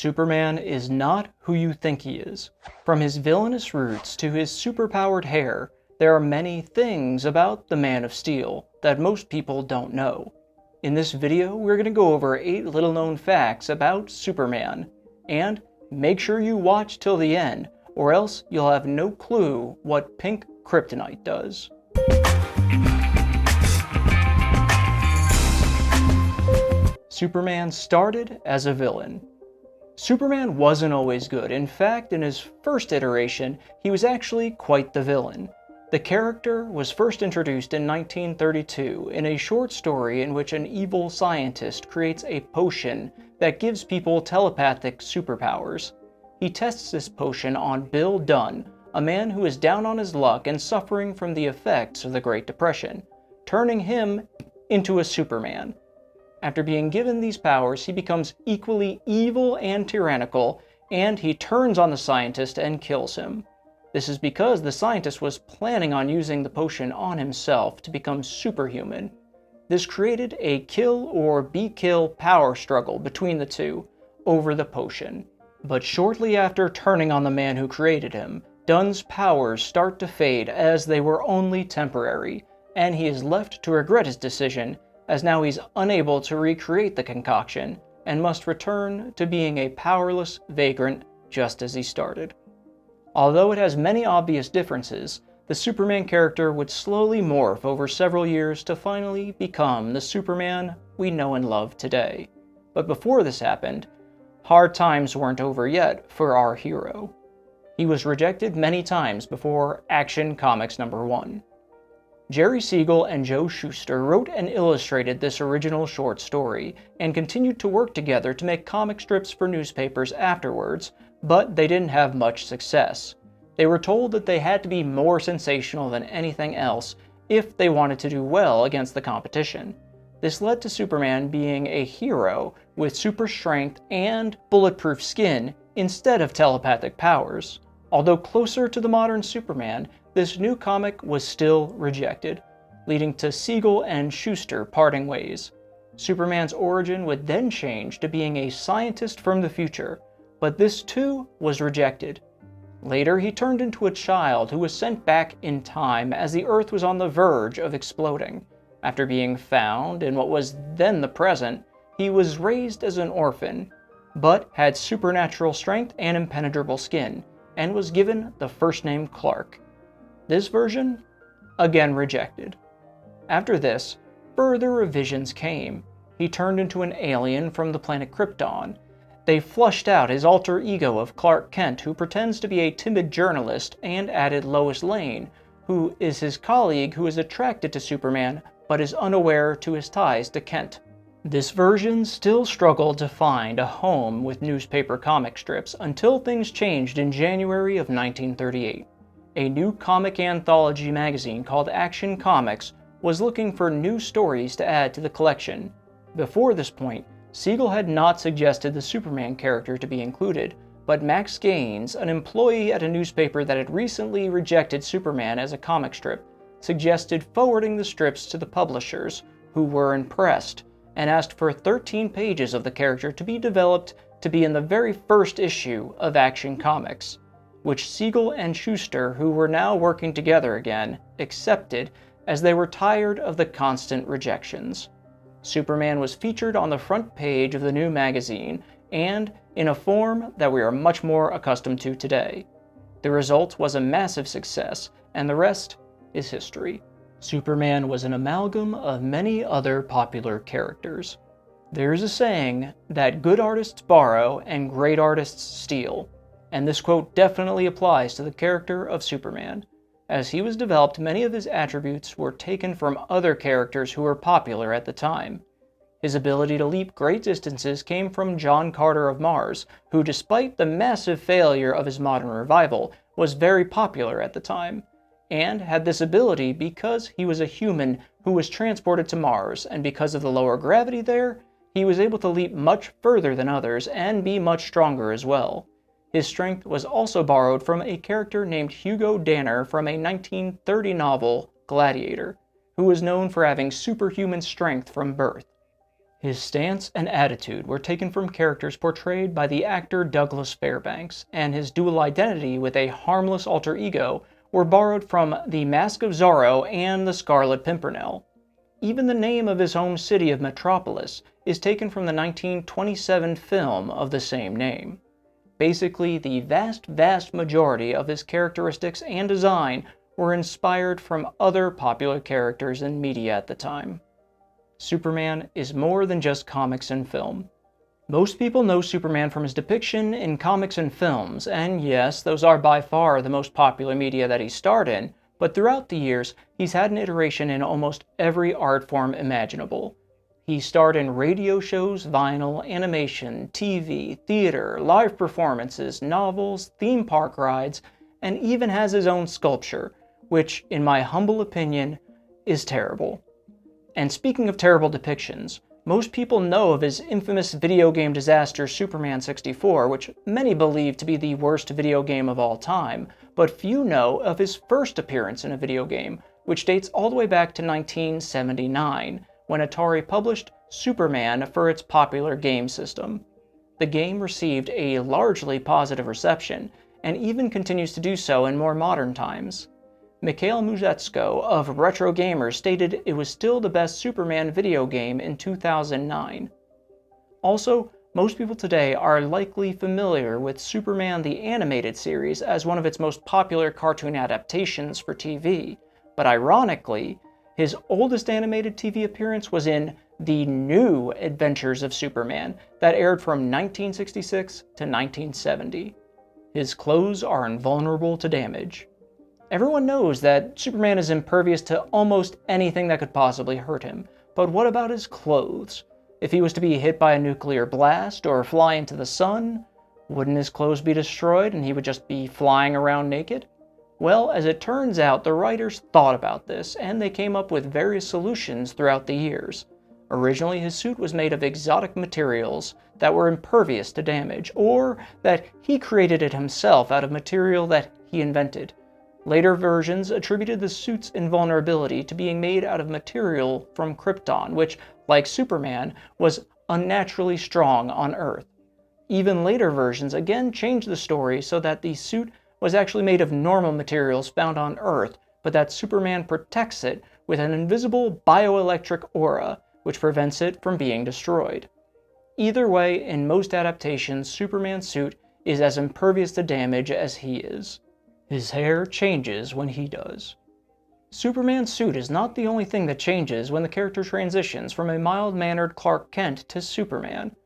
Superman is not who you think he is. From his villainous roots to his superpowered hair, there are many things about the Man of Steel that most people don't know. In this video, we're going to go over 8 little-known facts about Superman. And make sure you watch till the end, or else you'll have no clue what pink kryptonite does. Superman started as a villain. Superman wasn't always good. In fact, in his first iteration, he was actually quite the villain. The character was first introduced in 1932 in a short story in which an evil scientist creates a potion that gives people telepathic superpowers. He tests this potion on Bill Dunn, a man who is down on his luck and suffering from the effects of the Great Depression, turning him into a Superman. After being given these powers, he becomes equally evil and tyrannical, and he turns on the scientist and kills him. This is because the scientist was planning on using the potion on himself to become superhuman. This created a kill or be kill power struggle between the two over the potion. But shortly after turning on the man who created him, Dunn's powers start to fade as they were only temporary, and he is left to regret his decision, as now he's unable to recreate the concoction and must return to being a powerless vagrant just as he started. Although it has many obvious differences, the Superman character would slowly morph over several years to finally become the Superman we know and love today. But before this happened, hard times weren't over yet for our hero. He was rejected many times before Action Comics #1. Jerry Siegel and Joe Shuster wrote and illustrated this original short story, and continued to work together to make comic strips for newspapers afterwards, but they didn't have much success. They were told that they had to be more sensational than anything else if they wanted to do well against the competition. This led to Superman being a hero with super strength and bulletproof skin instead of telepathic powers. Although closer to the modern Superman, this new comic was still rejected, leading to Siegel and Shuster parting ways. Superman's origin would then change to being a scientist from the future, but this too was rejected. Later, he turned into a child who was sent back in time as the Earth was on the verge of exploding. After being found in what was then the present, he was raised as an orphan, but had supernatural strength and impenetrable skin, and was given the first name Clark. This version, again rejected. After this, further revisions came. He turned into an alien from the planet Krypton. They flushed out his alter ego of Clark Kent, who pretends to be a timid journalist, and added Lois Lane, who is his colleague who is attracted to Superman but is unaware to his ties to Kent. This version still struggled to find a home with newspaper comic strips until things changed in January of 1938. A new comic anthology magazine called Action Comics was looking for new stories to add to the collection. Before this point, Siegel had not suggested the Superman character to be included, but Max Gaines, an employee at a newspaper that had recently rejected Superman as a comic strip, suggested forwarding the strips to the publishers, who were impressed, and asked for 13 pages of the character to be developed to be in the very first issue of Action Comics, which Siegel and Shuster, who were now working together again, accepted as they were tired of the constant rejections. Superman was featured on the front page of the new magazine, and in a form that we are much more accustomed to today. The result was a massive success, and the rest is history. Superman was an amalgam of many other popular characters. There's a saying that good artists borrow and great artists steal, and this quote definitely applies to the character of Superman. As he was developed, many of his attributes were taken from other characters who were popular at the time. His ability to leap great distances came from John Carter of Mars, who, despite the massive failure of his modern revival, was very popular at the time, and had this ability because he was a human who was transported to Mars, and because of the lower gravity there, he was able to leap much further than others and be much stronger as well. His strength was also borrowed from a character named Hugo Danner from a 1930 novel, Gladiator, who was known for having superhuman strength from birth. His stance and attitude were taken from characters portrayed by the actor Douglas Fairbanks, and his dual identity with a harmless alter ego were borrowed from The Mask of Zorro and The Scarlet Pimpernel. Even the name of his home city of Metropolis is taken from the 1927 film of the same name. Basically, the vast majority of his characteristics and design were inspired from other popular characters in media at the time. Superman is more than just comics and film. Most people know Superman from his depiction in comics and films, and yes, those are by far the most popular media that he starred in, but throughout the years, he's had an iteration in almost every art form imaginable. He starred in radio shows, vinyl, animation, TV, theater, live performances, novels, theme park rides, and even has his own sculpture, which, in my humble opinion, is terrible. And speaking of terrible depictions, most people know of his infamous video game disaster Superman 64, which many believe to be the worst video game of all time, but few know of his first appearance in a video game, which dates all the way back to 1979, when Atari published Superman for its popular game system. The game received a largely positive reception, and even continues to do so in more modern times. Mikhail Muzhetsko of Retro Gamers stated it was still the best Superman video game in 2009. Also, most people today are likely familiar with Superman the Animated Series as one of its most popular cartoon adaptations for TV, but ironically, his oldest animated TV appearance was in The New Adventures of Superman that aired from 1966 to 1970. His clothes are invulnerable to damage. Everyone knows that Superman is impervious to almost anything that could possibly hurt him, but what about his clothes? If he was to be hit by a nuclear blast or fly into the sun, wouldn't his clothes be destroyed and he would just be flying around naked? Well, as it turns out, the writers thought about this, and they came up with various solutions throughout the years. Originally, his suit was made of exotic materials that were impervious to damage, or that he created it himself out of material that he invented. Later versions attributed the suit's invulnerability to being made out of material from Krypton, which, like Superman, was unnaturally strong on Earth. Even later versions again changed the story so that the suit was actually made of normal materials found on Earth, but that Superman protects it with an invisible bioelectric aura, which prevents it from being destroyed. Either way, in most adaptations, Superman's suit is as impervious to damage as he is. His hair changes when he does. Superman's suit is not the only thing that changes when the character transitions from a mild-mannered Clark Kent to Superman.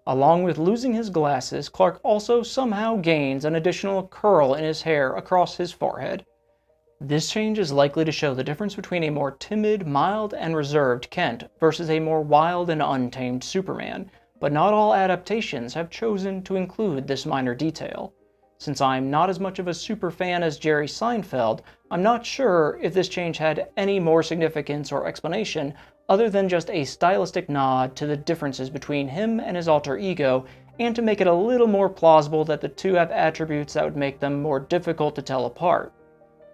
Along with losing his glasses, Clark also somehow gains an additional curl in his hair across his forehead. This change is likely to show the difference between a more timid, mild, and reserved Kent versus a more wild and untamed Superman, but not all adaptations have chosen to include this minor detail. Since I'm not as much of a superfan as Jerry Seinfeld, I'm not sure if this change had any more significance or explanation other than just a stylistic nod to the differences between him and his alter ego, and to make it a little more plausible that the two have attributes that would make them more difficult to tell apart.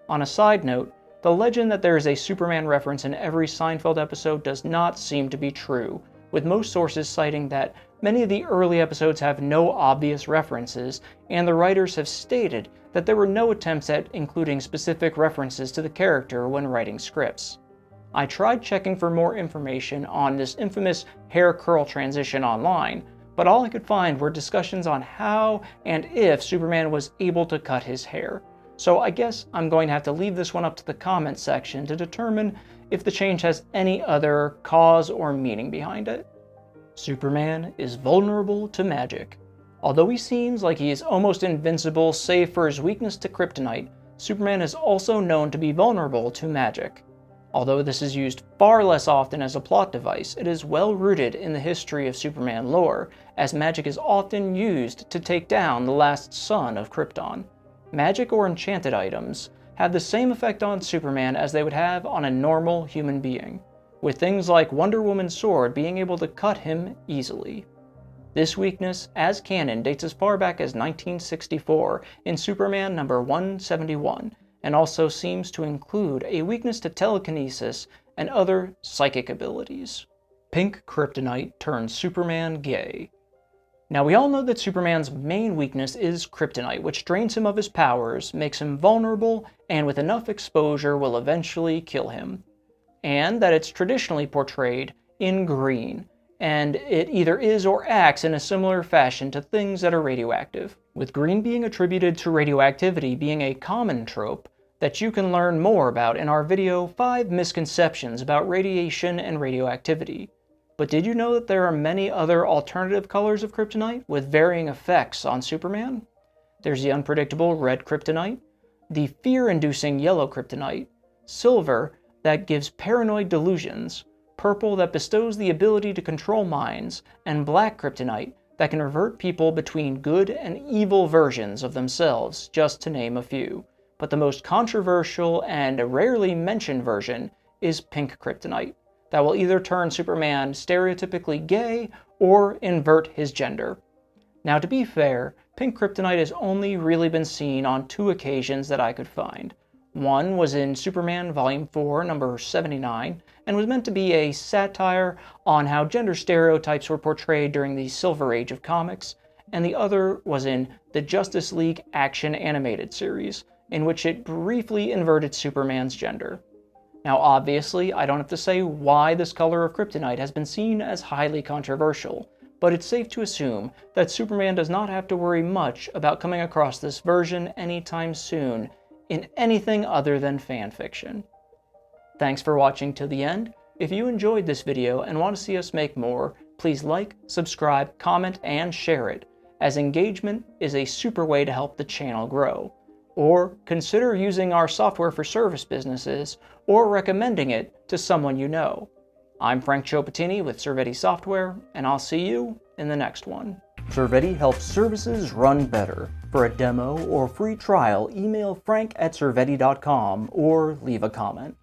On a side note, the legend that there is a Superman reference in every Seinfeld episode does not seem to be true, with most sources citing that many of the early episodes have no obvious references, and the writers have stated that there were no attempts at including specific references to the character when writing scripts. I tried checking for more information on this infamous hair curl transition online, but all I could find were discussions on how and if Superman was able to cut his hair. So I guess I'm going to have to leave this one up to the comments section to determine if the change has any other cause or meaning behind it. Superman is vulnerable to magic. Although he seems like he is almost invincible save for his weakness to kryptonite, Superman is also known to be vulnerable to magic. Although this is used far less often as a plot device, it is well rooted in the history of Superman lore, as magic is often used to take down the last son of Krypton. Magic or enchanted items have the same effect on Superman as they would have on a normal human being, with things like Wonder Woman's sword being able to cut him easily. This weakness, as canon, dates as far back as 1964 in Superman number 171, and also seems to include a weakness to telekinesis and other psychic abilities. Pink kryptonite turns Superman gay. Now we all know that Superman's main weakness is kryptonite, which drains him of his powers, makes him vulnerable, and with enough exposure will eventually kill him. And that it's traditionally portrayed in green, and it either is or acts in a similar fashion to things that are radioactive, with green being attributed to radioactivity being a common trope that you can learn more about in our video 5 Misconceptions about Radiation and Radioactivity. But did you know that there are many other alternative colors of kryptonite with varying effects on Superman? There's the unpredictable red kryptonite, the fear-inducing yellow kryptonite, silver that gives paranoid delusions, purple that bestows the ability to control minds, and black kryptonite that can revert people between good and evil versions of themselves, just to name a few. But the most controversial and rarely mentioned version is pink kryptonite, that will either turn Superman stereotypically gay or invert his gender. Now to be fair, pink kryptonite has only really been seen on 2 occasions that I could find. One was in Superman Volume 4, number 79, and was meant to be a satire on how gender stereotypes were portrayed during the Silver Age of comics, and the other was in the Justice League Action Animated series, in which it briefly inverted Superman's gender. Now obviously, I don't have to say why this color of kryptonite has been seen as highly controversial, but it's safe to assume that Superman does not have to worry much about coming across this version anytime soon in anything other than fan fiction. Thanks for watching till the end. If you enjoyed this video and want to see us make more, please like, subscribe, comment, and share it, as engagement is a super way to help the channel grow. Or consider using our software for service businesses, or recommending it to someone you know. I'm Frank Ciopatini with Servetti Software, and I'll see you in the next one. Servetti helps services run better. For a demo or free trial, email frank@servetti.com or leave a comment.